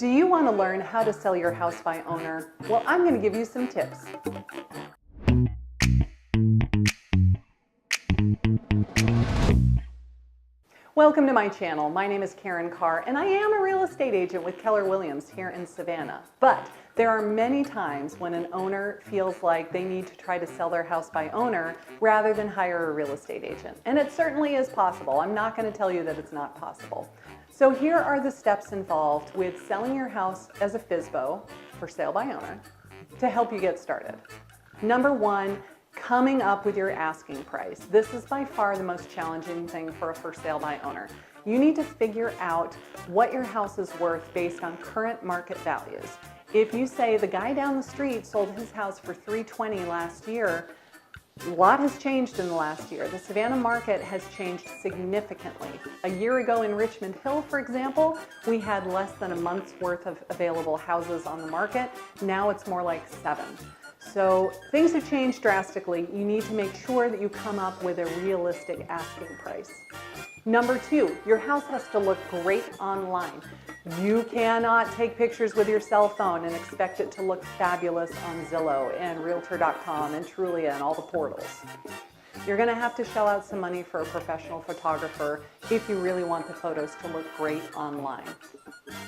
Do you want to learn how to sell your house by owner? Well, I'm going to give you some tips. Welcome to my channel. My name is Karen Carr, and I am a real estate agent with Keller Williams here in Savannah. But there are many times when an owner feels like they need to try to sell their house by owner rather than hire a real estate agent. And it certainly is possible. I'm not going to tell you that it's not possible. So here are the steps involved with selling your house as a FSBO, for sale by owner, to help you get started. Number one, coming up with your asking price. This is by far the most challenging thing for a for sale by owner. You need to figure out what your house is worth based on current market values. If you say the guy down the street sold his house for $320 last year, a lot has changed in the last year. The Savannah market has changed significantly. A year ago in Richmond Hill, for example, we had less than a month's worth of available houses on the market. Now it's more like 7. So things have changed drastically. You need to make sure that you come up with a realistic asking price. Number two, your house has to look great online. You cannot take pictures with your cell phone and expect it to look fabulous on Zillow and Realtor.com and Trulia and all the portals. You're going to have to shell out some money for a professional photographer if you really want the photos to look great online.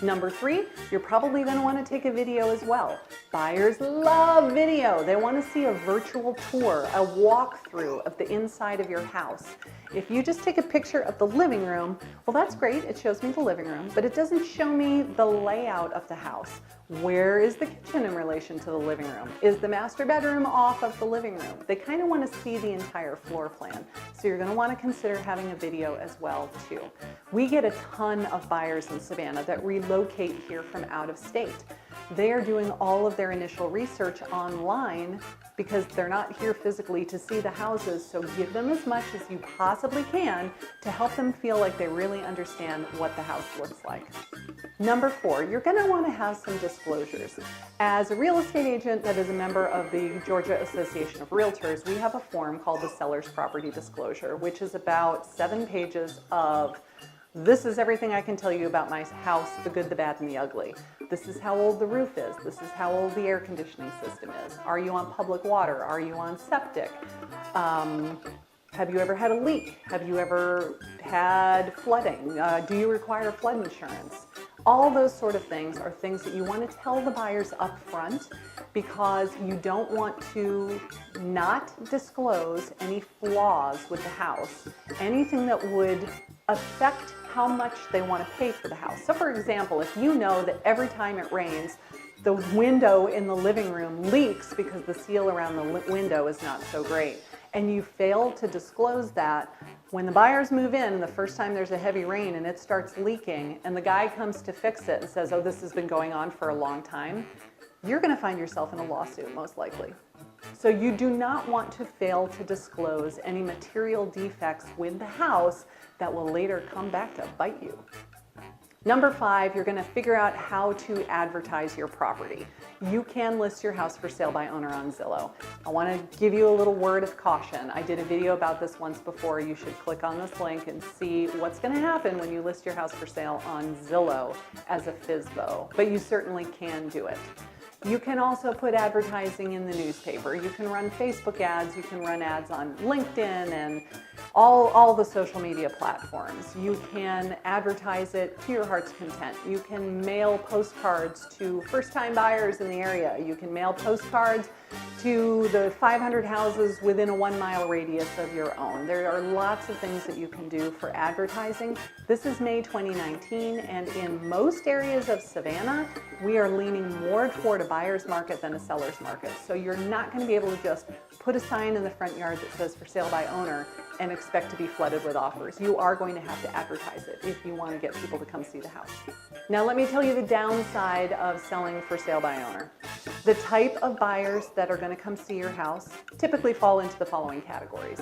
Number three, you're probably going to want to take a video as well. Buyers love video. They want to see a virtual tour, a walkthrough of the inside of your house. If you just take a picture of the living room, well, that's great. It shows me the living room, but it doesn't show me the layout of the house. Where is the kitchen in relation to the living room? Is the master bedroom off of the living room? They kind of want to see the entire floor plan. So you're going to want to consider having a video as well too. We get a ton of buyers in Savannah that relocate here from out of state. They are doing all of their initial research online because they're not here physically to see the houses, so give them as much as you possibly can to help them feel like they really understand what the house looks like. Number four, you're going to want to have some disclosures. As a real estate agent that is a member of the Georgia Association of Realtors, we have a form called the Seller's Property Disclosure, which is about 7 pages of this is everything I can tell you about my house, the good, the bad, and the ugly. This is how old the roof is. This is how old the air conditioning system is. Are you on public water? Are you on septic? Have you ever had a leak? Have you ever had flooding? Do you require flood insurance? All those sort of things are things that you want to tell the buyers up front because you don't want to not disclose any flaws with the house, anything that would affect how much they want to pay for the house. So for example, if you know that every time it rains, the window in the living room leaks because the seal around the window is not so great, and you fail to disclose that, when the buyers move in, the first time there's a heavy rain and it starts leaking, and the guy comes to fix it and says, oh, this has been going on for a long time, you're going to find yourself in a lawsuit, most likely. So you do not want to fail to disclose any material defects with the house that will later come back to bite you. Number five, you're going to figure out how to advertise your property. You can list your house for sale by owner on Zillow. I want to give you a little word of caution. I did a video about this once before. You should click on this link and see what's going to happen when you list your house for sale on Zillow as a FSBO, but you certainly can do it. You can also put advertising in the newspaper. You can run Facebook ads. You can run ads on LinkedIn and all the social media platforms. You can advertise it to your heart's content. You can mail postcards to first-time buyers in the area. You can mail postcards to the 500 houses within a 1-mile radius of your own. There are lots of things that you can do for advertising. This is May 2019, and in most areas of Savannah, we are leaning more toward a buyer's market than a seller's market. So you're not going to be able to just put a sign in the front yard that says for sale by owner and expect to be flooded with offers. You are going to have to advertise it if you want to get people to come see the house. Now let me tell you the downside of selling for sale by owner. The type of buyers that are going to come see your house typically fall into the following categories.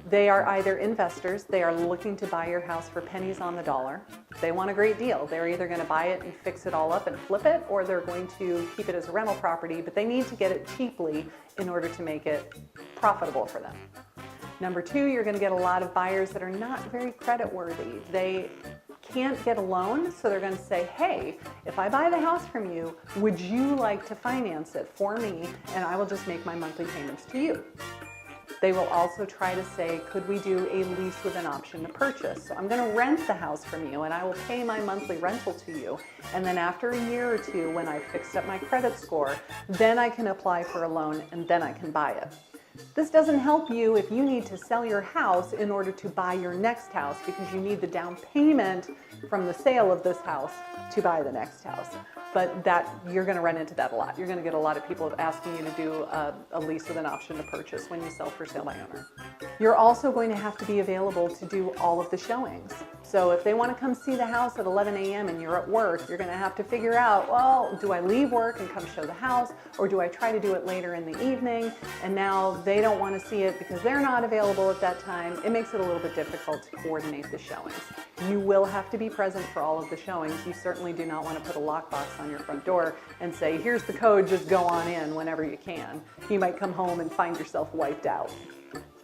They are either investors, they are looking to buy your house for pennies on the dollar. They want a great deal. They're either going to buy it and fix it all up and flip it, or they're going to keep it as a rental property, but they need to get it cheaply in order to make it profitable for them. Number two, you're going to get a lot of buyers that are not very credit worthy. They can't get a loan, so they're going to say, hey, if I buy the house from you, would you like to finance it for me, and I will just make my monthly payments to you. They will also try to say, could we do a lease with an option to purchase? So I'm going to rent the house from you and I will pay my monthly rental to you. And then after a year or two, when I've fixed up my credit score, then I can apply for a loan and then I can buy it. This doesn't help you if you need to sell your house in order to buy your next house because you need the down payment from the sale of this house to buy the next house. But that you're going to run into that a lot. You're going to get a lot of people asking you to do a lease with an option to purchase when you sell for sale by owner. You're also going to have to be available to do all of the showings. So if they want to come see the house at 11 a.m. and you're at work, you're going to have to figure out, well, do I leave work and come show the house, or do I try to do it later in the evening? And now they don't want to see it because they're not available at that time. It makes it a little bit difficult to coordinate the showings. You will have to be present for all of the showings. You certainly do not want to put a lockbox on your front door and say, here's the code, just go on in whenever you can. You might come home and find yourself wiped out.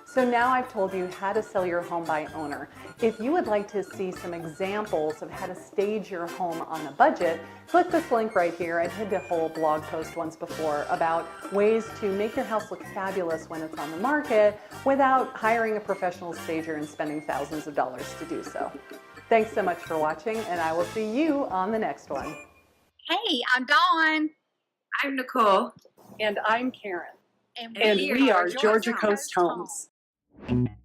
So now I've told you how to sell your home by owner. If you would like to see some examples of how to stage your home on a budget, click this link right here. I did a whole blog post once before about ways to make your house look fabulous when it's on the market without hiring a professional stager and spending thousands of dollars to do so. Thanks so much for watching, and I will see you on the next one. Hey, I'm Dawn. I'm Nicole. And I'm Karen. And we are Georgia Coast Homes. Homes.